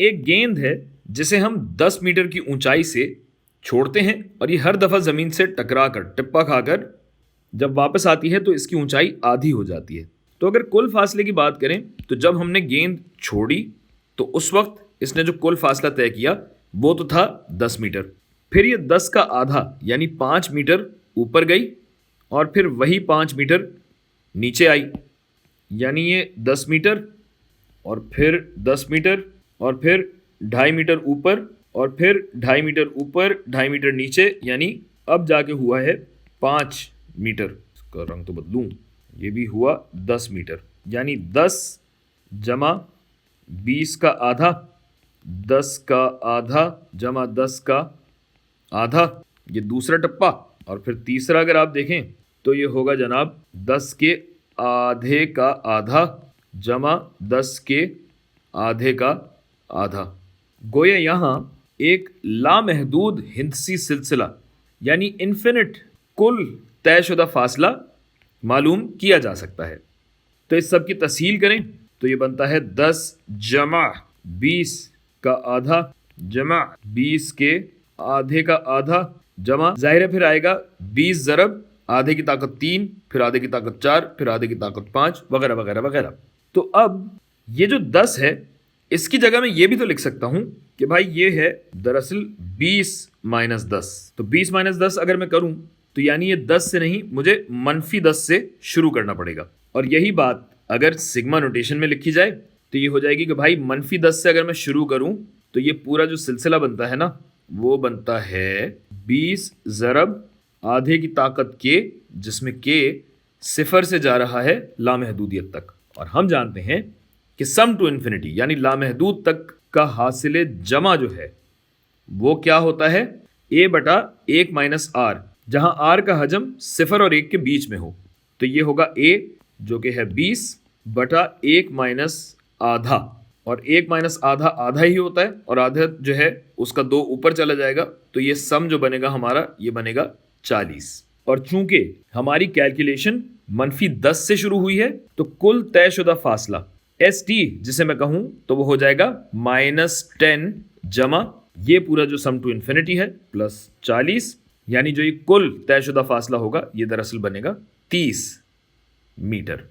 एक गेंद है जिसे हम 10 मीटर की ऊंचाई से छोड़ते हैं और ये हर दफा जमीन से टकराकर टिप्पा खाकर जब वापस आती है तो इसकी ऊंचाई आधी हो जाती है। तो अगर कुल फासले की बात करें तो जब हमने गेंद छोड़ी तो उस वक्त इसने जो कुल फासला तय किया वो तो था 10 मीटर। फिर ये 10 का आधा यानी 5 मीटर ऊपर गई और फिर वही 5 मीटर नीचे आई, यानी ये 10 मीटर और फिर 10 मीटर और फिर 2.5 मीटर ऊपर और फिर 2.5 मीटर ऊपर 2.5 मीटर नीचे, यानी अब जाके हुआ है 5 मीटर। इसका रंग तो बदलूं, ये भी हुआ 10 मीटर, यानी 10 जमा 20 का आधा, 10 का आधा जमा 10 का आधा, ये दूसरा टप्पा। और फिर तीसरा अगर आप देखें तो ये होगा जनाब 10 के आधे का आधा जमा 10 के आधे का आधा। गोया यहाँ एक लामहदूद हिंदसी सिलसिला यानी इन्फिनिट कुल तयशुदा फासला मालूम किया जा सकता है। तो इस सब की तस्हील करें तो ये बनता है 10 जमा 20 का आधा जमा 20 के आधे का आधा जमा, जाहिर है फिर आएगा 20 ज़रब आधे की ताकत 3, फिर आधे की ताकत 4, फिर आधे की ताकत 5, वगैरह वगैरह वगैरह। तो अब ये जो 10 है इसकी जगह मैं ये भी तो लिख सकता हूं कि भाई ये है दरअसल 20 माइनस 10। तो 20 माइनस 10 अगर मैं करूं तो यानी ये 10 से नहीं, मुझे मनफी 10 से शुरू करना पड़ेगा। और यही बात अगर सिग्मा नोटेशन में लिखी जाए तो ये हो जाएगी कि भाई मनफी 10 से अगर मैं शुरू करूं तो ये पूरा जो सिलसिला बनता है ना वो बनता है 20 ज़रब आधे की ताकत के, जिसमें के सिफर से जा रहा है लामहदूदियत तक। और हम जानते हैं कि सम टू इन्फिनिटी यानी लामहदूद तक का हासिल जमा जो है वो क्या होता है, a बटा 1 माइनस आर, जहां आर का हजम सिफर और 1 के बीच में हो। तो ये होगा a जो कि है 20 बटा 1 माइनस आधा, और 1 माइनस आधा आधा ही होता है और आधा जो है उसका 2 ऊपर चला जाएगा, तो ये सम जो बनेगा हमारा ये बनेगा 40। और चूंकि हमारी कैलकुलेशन मनफी 10 से शुरू हुई है तो कुल तयशुदा फासला एस टी जिसे मैं कहूं तो वो हो जाएगा -10 जमा ये पूरा जो सम टू इन्फिनिटी है प्लस 40, यानी जो ये कुल तयशुदा फासला होगा ये दरअसल बनेगा 30 मीटर।